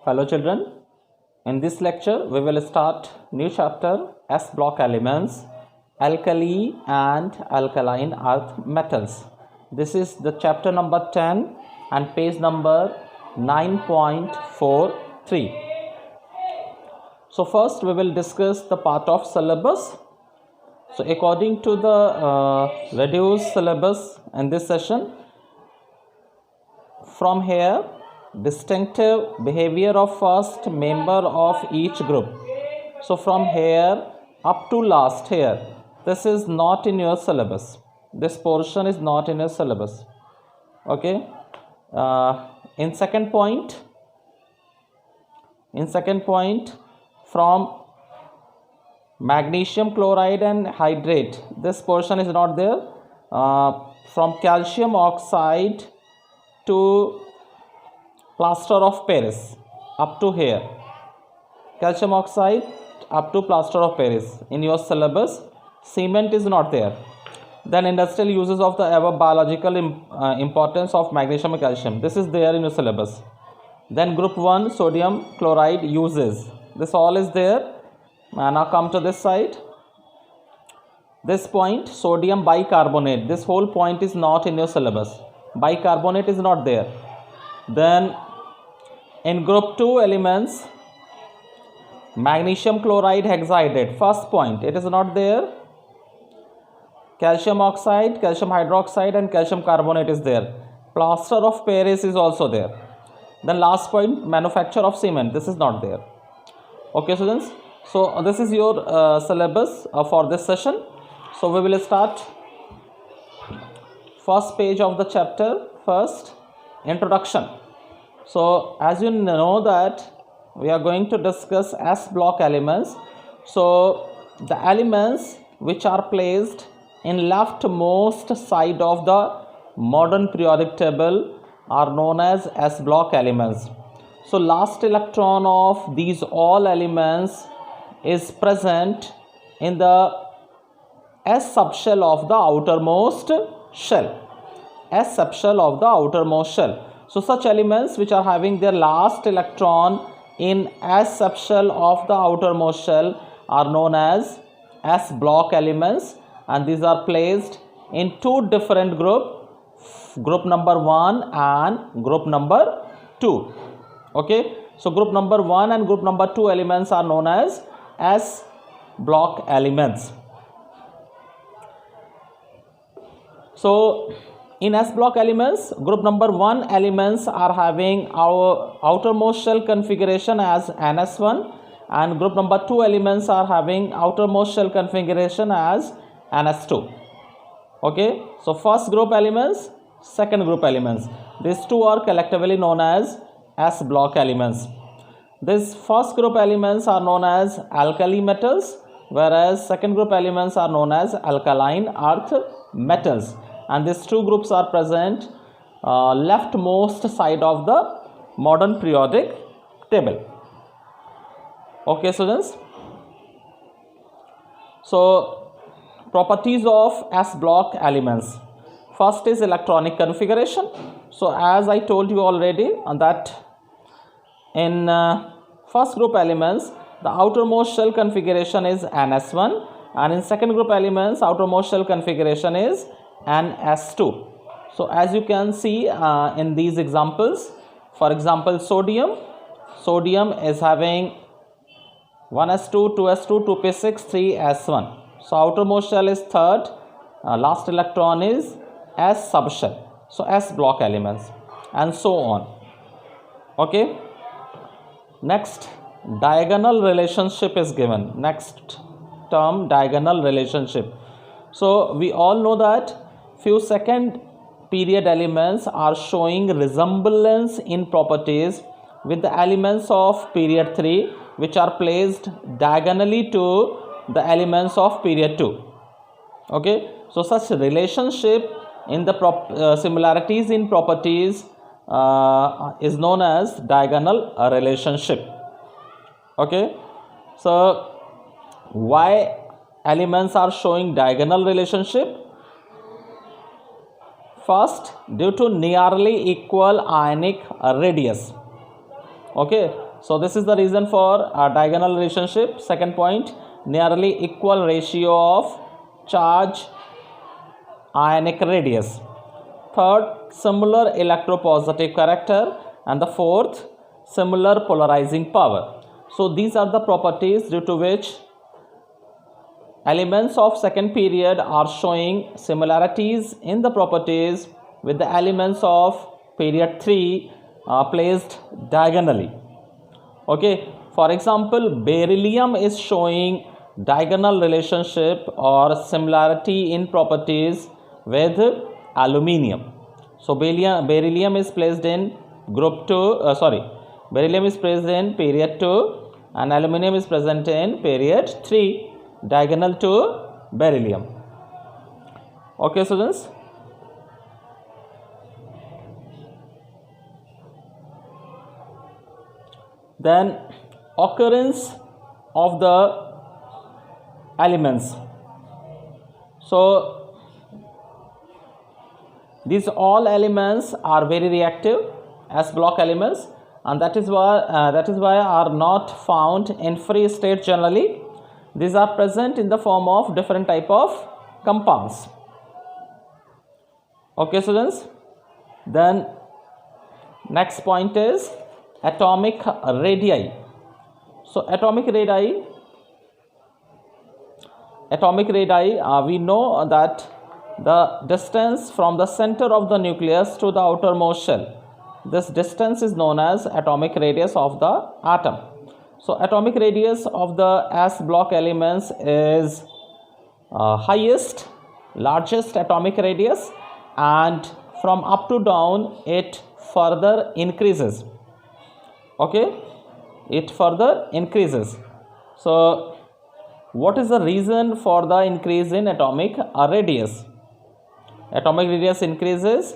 Hello children, in this lecture we will start new chapter S block elements, alkali and alkaline earth metals. This is the chapter number 10 and page number 9.43. So first we will discuss the part of syllabus. So according to the reduced syllabus in this session, from here distinctive behavior of first member of each group. So from here up to last here, this is not in your syllabus. This portion is not in your syllabus. Okay. In second point, from magnesium chloride and hydrate, this portion is not there. From calcium oxide to plaster of Paris up to here, calcium oxide up to plaster of Paris in your syllabus. Cement is not there. Then industrial uses of the above biological importance of magnesium and calcium, this is there in your syllabus. Then group 1 sodium chloride uses, this all is there. Now come to this side. This point sodium bicarbonate, this whole point is not in your syllabus. Bicarbonate is not there. Then in group 2 elements, magnesium chloride hexahydrate, first point, it is not there. Calcium oxide, calcium hydroxide and calcium carbonate is there. Plaster of Paris is also there. Then last point, manufacture of cement, this is not there. Okay students, so this is your syllabus for this session. So we will start first page of the chapter. First, introduction. So as you know that we are going to discuss S block elements. So the elements which are placed in leftmost side of the modern periodic table are known as S block elements. So last electron of these all elements is present in the S subshell of the outermost shell. S subshell of the outermost shell. So such elements which are having their last electron in S subshell of the outermost shell are known as S block elements, and these are placed in two different groups, group number 1 and group number 2. Okay, so group number 1 and group number 2 elements are known as S block elements. So in S block elements, group number 1 elements are having our outermost shell configuration as NS1, and group number 2 elements are having outermost shell configuration as NS2. Okay, so first group elements, second group elements, these two are collectively known as S block elements. These first group elements are known as alkali metals, whereas second group elements are known as alkaline earth metals. And these two groups are present leftmost side of the modern periodic table. Okay students, so properties of S block elements. First is electronic configuration. So as I told you already that in first group elements the outermost shell configuration is NS1, and in second group elements outermost shell configuration is NS2. So as you can see in these examples, for example sodium is having 1s2, 2s2, 2p6, 3s1. So outermost shell is third, last electron is S subshell, so S block elements, and so on. Okay, next diagonal relationship is given. Next term, diagonal relationship. So we all know that few second period elements are showing resemblance in properties with the elements of period 3, which are placed diagonally to the elements of period 2. Okay, so such relationship in the similarities in properties is known as diagonal relationship. Okay, so why elements are showing diagonal relationship? First, due to nearly equal ionic radius. Okay, So this is the reason for a diagonal relationship. Second point, nearly equal ratio of charge ionic radius. Third, similar electropositive character. And the fourth, similar polarizing power. So these are the properties due to which elements of second period are showing similarities in the properties with the elements of period 3 placed diagonally. Okay, for example, beryllium is showing diagonal relationship or similarity in properties with aluminium. So beryllium is placed in group 2, beryllium is placed in period 2 and aluminium is present in period 3, diagonal to beryllium. Okay, students. Then occurrence of the elements. So these all elements are very reactive as block elements, and that is why are not found in free state generally. These are present in the form of different type of compounds. Okay, students. Then next point is atomic radii. So atomic radii, we know that the distance from the center of the nucleus to the outermost shell, this distance is known as atomic radius of the atom. So atomic radius of the S block elements is largest atomic radius, and from up to down it further increases. Okay, it further increases. So what is the reason for the increase in atomic radius? Atomic radius increases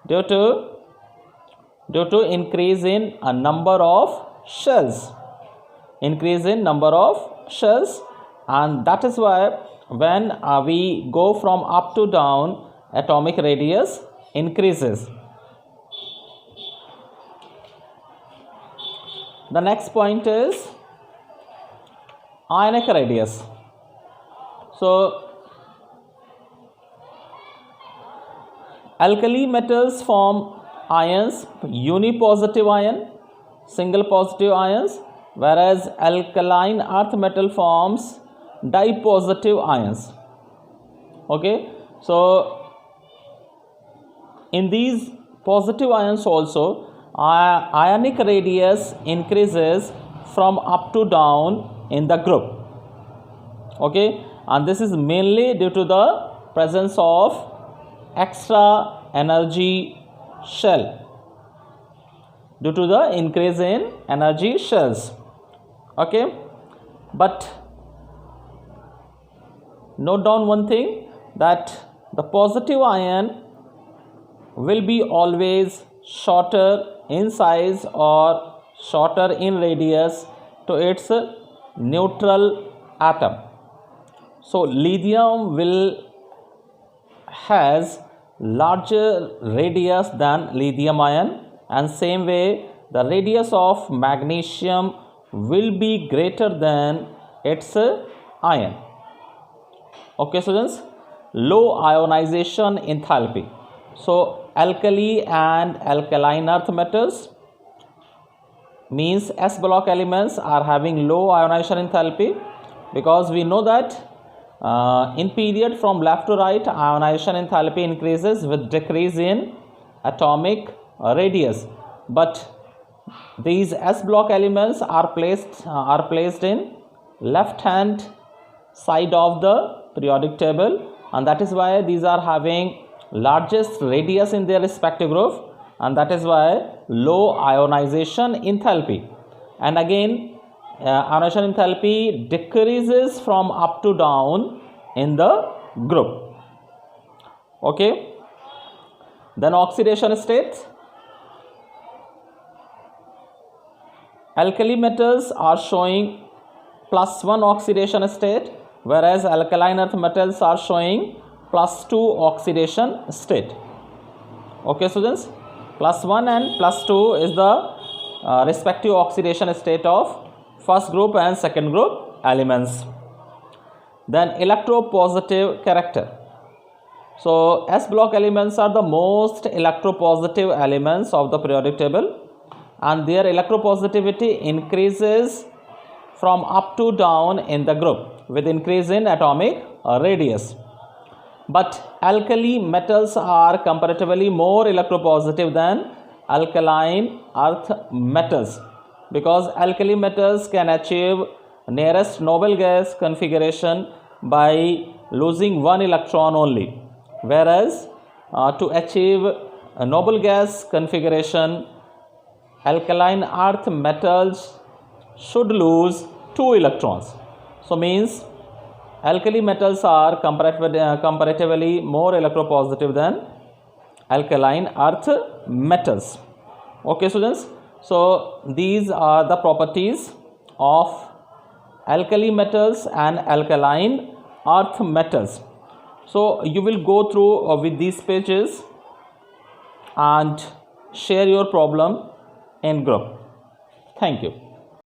due to increase in a number of shells. Increase in number of shells, and that is why when we go from up to down, atomic radius increases. The next point is ionic radius. So alkali metals form ions, unipositive ion, single positive ions, whereas alkaline earth metal forms dipositive ions. Okay, so in these positive ions also ionic radius increases from up to down in the group. Okay, and this is mainly due to the presence of extra energy shell, due to the increase in energy shells. Okay, but note down one thing, that the positive ion will be always shorter in size or shorter in radius to its neutral atom. So lithium has larger radius than lithium ion, and same way the radius of magnesium will be greater than its ion. Okay, students. Low ionization enthalpy. So alkali and alkaline earth metals means S block elements are having low ionization enthalpy, because we know that in period from left to right, ionization enthalpy increases with decrease in atomic radius, but these S block elements are placed in left hand side of the periodic table, and that is why these are having largest radius in their respective group, and that is why low ionization enthalpy. And again, ionization enthalpy decreases from up to down in the group. Okay, then oxidation state. Alkali metals are showing +1 oxidation state, whereas alkaline earth metals are showing +2 oxidation state. Okay, students, +1 and +2 is the respective oxidation state of first group and second group elements. Then electropositive character. So S block elements are the most electropositive elements of the periodic table, and their electropositivity increases from up to down in the group with increase in atomic radius. But alkali metals are comparatively more electropositive than alkaline earth metals, because alkali metals can achieve nearest noble gas configuration by losing one electron only, whereas to achieve a noble gas configuration, alkaline earth metals should lose 2 electrons. So means alkali metals are comparatively more electropositive than alkaline earth metals. Okay students, so these are the properties of alkali metals and alkaline earth metals. So you will go through with these pages and share your problem in group. Thank you.